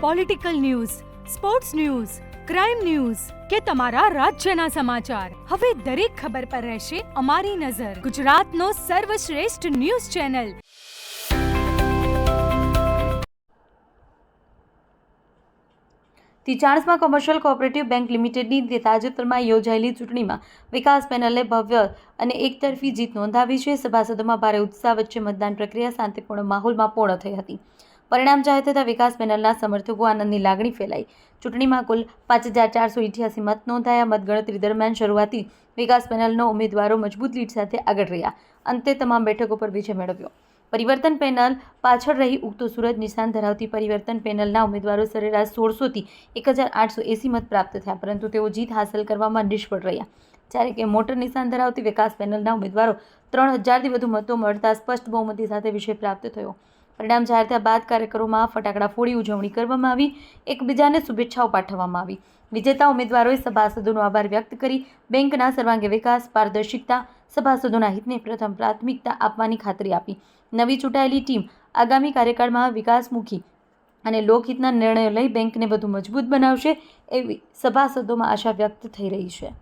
Political news, sports news, crime news કે તમારા રાજ્યના સમાચાર, હવે દરેક ખબર પર રહેશે અમારી નજર. ગુજરાતનો સર્વશ્રેષ્ઠ ન્યૂઝ ચેનલ. તિચાણસમાં કોમર્શિયલ કોઓપરેટિવ બેંક લિમિટેડની તાજેતરમાં યોજાયેલી ચૂંટણીમાં વિકાસ પેનલે ભવ્ય અને એકતરફી જીત નોંધાવી છે. સભાસદોમાં ભારે ઉત્સાહ વચ્ચે મતદાન પ્રક્રિયા શાંતિપૂર્ણ માહોલમાં પૂર્ણ થઈ હતી. પરિણામ જાહેર થતાં વિકાસ પેનલના સમર્થકો આનંદની લાગણી ફેલાઈ. ચૂંટણીમાં કુલ 5,488 મત નોંધાયા. મતગણતરી દરમિયાન શરૂઆતી વિકાસ પેનલનો ઉમેદવારો મજબૂત લીડ સાથે આગળ રહ્યા. અંતે તમામ બેઠકો પર વિજય મેળવ્યો. પરિવર્તન પેનલ પાછળ રહી ઉગતો સૂરજ નિશાન ધરાવતી પરિવર્તન પેનલના ઉમેદવારો સરેરાશ 1600થી 1,880 મત પ્રાપ્ત થયા, પરંતુ તેઓ જીત હાંસલ કરવામાં નિષ્ફળ રહ્યા. જ્યારે કે મોટર નિશાન ધરાવતી વિકાસ પેનલના ઉમેદવારો 3,000થી વધુ મતો મળતા સ્પષ્ટ બહુમતી સાથે વિજય પ્રાપ્ત થયો. પરિણામ જાહેર થયા બાદ કાર્યકરોમાં ફટાકડા ફોડી ઉજવણી કરવામાં આવી. એકબીજાને શુભેચ્છાઓ પાઠવવામાં આવી. વિજેતા ઉમેદવારોએ સભાસદોનો આભાર વ્યક્ત કરી બેંકના સર્વાંગી વિકાસ, પારદર્શિતા, સભાસદોના હિતને પ્રથમ પ્રાથમિકતા આપવાની ખાતરી આપી. નવી ચૂંટાયેલી ટીમ આગામી કાર્યકાળમાં વિકાસમુખી અને લોકહિતના નિર્ણયો લઈ બેંકને વધુ મજબૂત બનાવશે એવી સભાસદોમાં આશા વ્યક્ત થઈ રહી છે.